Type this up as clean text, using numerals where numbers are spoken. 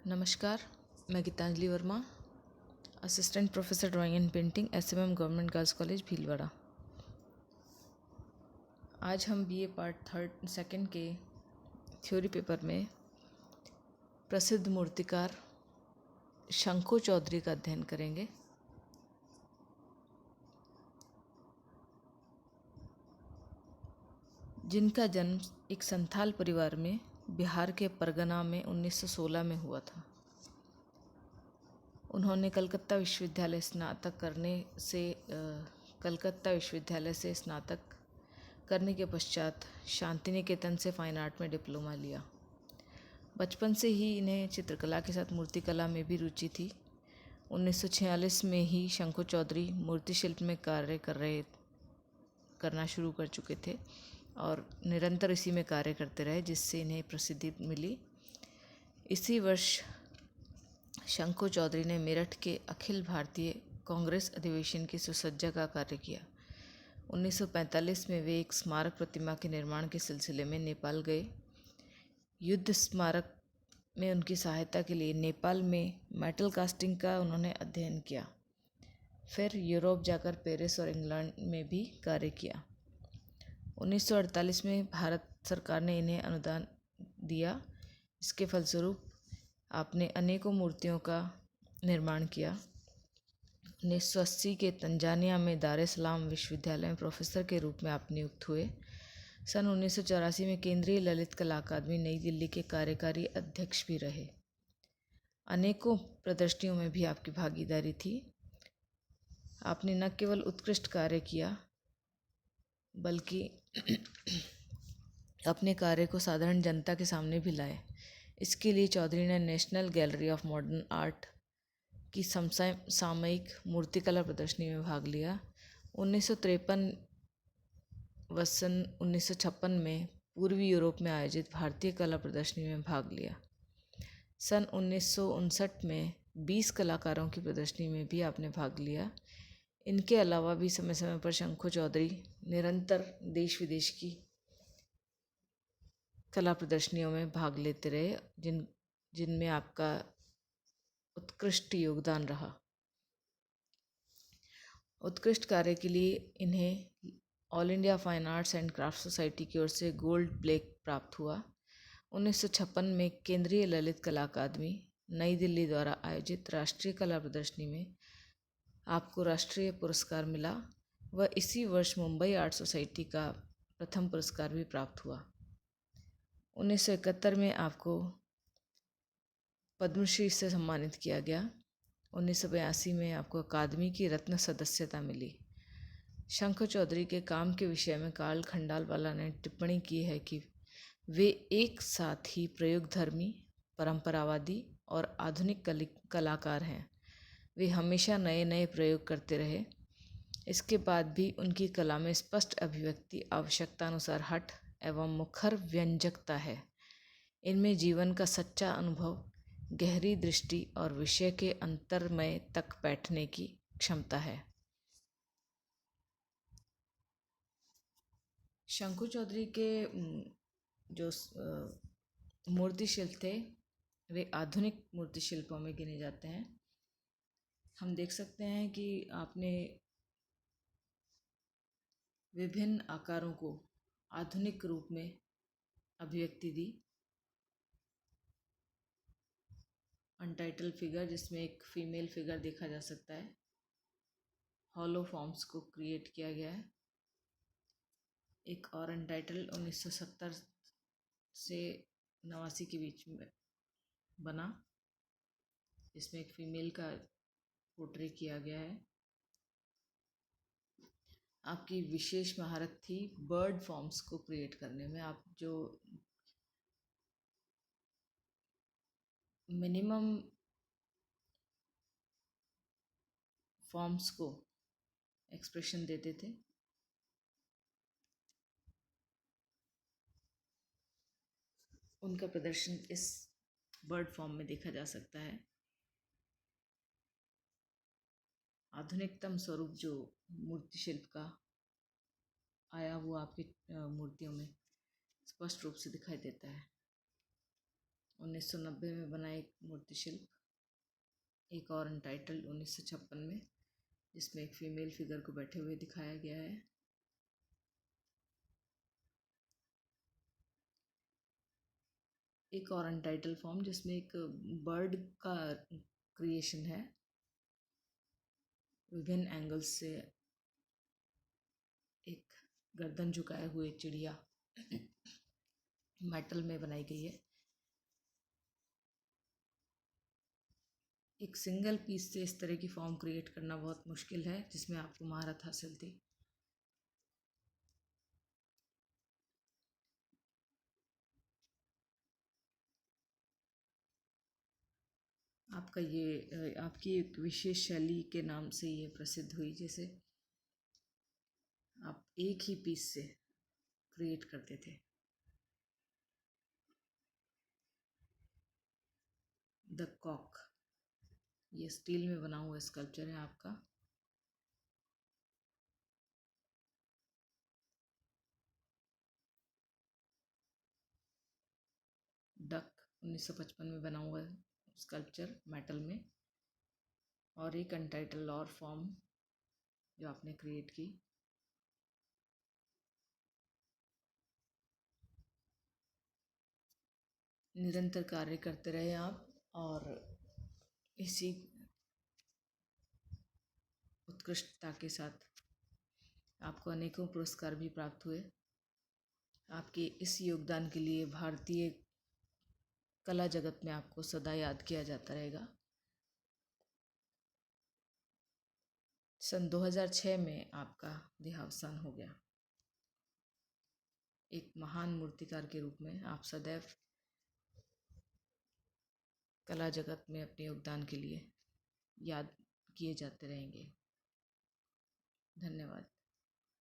नमस्कार, मैं Geetanjali Verma, assistant professor drawing and painting SMM government girls college Bhilwara. आज हम बीए पार्ट थर्ड सेकंड के थ्योरी पेपर में प्रसिद्ध मूर्तिकार शंको चौधरी का अध्ययन करेंगे। जिनका जन्म एक संथाल परिवार में बिहार के परगना में 1916 में हुआ था। उन्होंने कलकत्ता विश्वविद्यालय से स्नातक करने के पश्चात शांति निकेतन से फाइन आर्ट में डिप्लोमा लिया। बचपन से ही इन्हें चित्रकला के साथ मूर्तिकला में भी रुचि थी। 1946 में ही शंको चौधरी मूर्ति शिल्प में करना शुरू कर चुके थे और निरंतर इसी में कार्य करते रहे, जिससे इन्हें प्रसिद्धि मिली। इसी वर्ष शंको चौधरी ने मेरठ के अखिल भारतीय कांग्रेस अधिवेशन की सुसज्जा का कार्य किया। 1945 में वे एक स्मारक प्रतिमा के निर्माण के सिलसिले में नेपाल गए। युद्ध स्मारक में उनकी सहायता के लिए नेपाल में मेटल कास्टिंग का उन्होंने अध्ययन किया। फिर यूरोप जाकर पेरिस और इंग्लैंड में भी कार्य किया। 1948 में भारत सरकार ने इन्हें अनुदान दिया। इसके फलस्वरूप आपने अनेकों मूर्तियों का निर्माण किया। 1980 के तंजानिया में दार एस सलाम विश्वविद्यालय में प्रोफेसर के रूप में आप नियुक्त हुए। सन 1984 में केंद्रीय ललित कला अकादमी नई दिल्ली के कार्यकारी अध्यक्ष भी रहे। अनेकों प्रदर्शनियों में भी आपकी भागीदारी थी। आपने न केवल उत्कृष्ट कार्य किया बल्कि अपने कार्य को साधारण जनता के सामने भी लाए। इसके लिए चौधरी ने national gallery of modern art की सामयिक मूर्तिकला प्रदर्शनी में भाग लिया। 1953 व सन 1956 में पूर्वी यूरोप में आयोजित भारतीय कला प्रदर्शनी में भाग लिया। सन 1959 में 20 कलाकारों की प्रदर्शनी में भी आपने भाग लिया। इनके अलावा भी समय समय पर शंको चौधरी निरंतर देश विदेश की कला प्रदर्शनियों में भाग लेते रहे, जिनमें आपका उत्कृष्ट योगदान रहा। उत्कृष्ट कार्य के लिए इन्हें all India fine arts and craft society की ओर से गोल्ड प्लेक प्राप्त हुआ। 1956 में केंद्रीय ललित कला अकादमी नई दिल्ली द्वारा आयोजित राष्ट्रीय कला प्रदर्शनी में आपको राष्ट्रीय पुरस्कार मिला व इसी वर्ष मुंबई आर्ट सोसाइटी का प्रथम पुरस्कार भी प्राप्त हुआ। 1971 में आपको पद्मश्री से सम्मानित किया गया। 1982 में आपको अकादमी की रत्न सदस्यता मिली। शंको चौधरी के काम के विषय में कार्ल खंडालवाला ने टिप्पणी की है कि वे एक साथ ही प्रयोगधर्मी, परंपरावादी और आधुनिक कलाकार हैं। वे हमेशा नए नए प्रयोग करते रहे। इसके बाद भी उनकी कला में स्पष्ट अभिव्यक्ति, आवश्यकतानुसार हट एवं मुखर व्यंजकता है। इनमें जीवन का सच्चा अनुभव, गहरी दृष्टि और विषय के अंतर्मय तक बैठने की क्षमता है। शंको चौधरी के जो मूर्ति शिल्प थे वे आधुनिक मूर्ति शिल्पों में गिने जाते हैं। हम देख सकते हैं कि आपने विभिन्न आकारों को आधुनिक रूप में अभिव्यक्ति दी। अनटाइटल फिगर, जिसमें एक फीमेल फिगर देखा जा सकता है, हॉलो फॉर्म्स को क्रिएट किया गया है। एक और अनटाइटल 1970 से 89 के बीच में बना, जिसमें एक फीमेल का पोर्ट्रेट किया गया है। आपकी विशेष महारत थी बर्ड फॉर्म्स को क्रिएट करने में। आप जो मिनिमम फॉर्म्स को एक्सप्रेशन देते थे, उनका प्रदर्शन इस बर्ड फॉर्म में देखा जा सकता है। आधुनिकतम स्वरूप जो मूर्ति शिल्प का आया वो आपकी मूर्तियों में स्पष्ट रूप से दिखाई देता है। 1990 में बना एक मूर्ति शिल्प, एक और अनटाइटल्ड 1956 में, जिसमें एक फीमेल फिगर को बैठे हुए दिखाया गया है। एक और अनटाइटल फॉर्म जिसमें एक बर्ड का क्रिएशन है, विभिन्न एंगल्स से एक गर्दन झुकाए हुए चिड़िया मेटल में बनाई गई है। एक सिंगल पीस से इस तरह की फॉर्म क्रिएट करना बहुत मुश्किल है, जिसमें आपको महारत हासिल थी। आपका ये आपकी एक विशेष शैली के नाम से ये प्रसिद्ध हुई, जैसे आप एक ही पीस से क्रिएट करते थे। द कॉक, ये स्टील में बना हुआ स्कल्पचर है आपका। डक 1955 में बना हुआ स्कल्पचर मेटल में। और एक अनटाइटल और फॉर्म जो आपने क्रिएट की। निरंतर कार्य करते रहे आप, और इसी उत्कृष्टता के साथ आपको अनेकों पुरस्कार भी प्राप्त हुए। आपके इस योगदान के लिए भारतीय कला जगत में आपको सदा याद किया जाता रहेगा। सन 2006 में आपका देहावसान हो गया। एक महान मूर्तिकार के रूप में आप सदैव कला जगत में अपने योगदान के लिए याद किए जाते रहेंगे। धन्यवाद।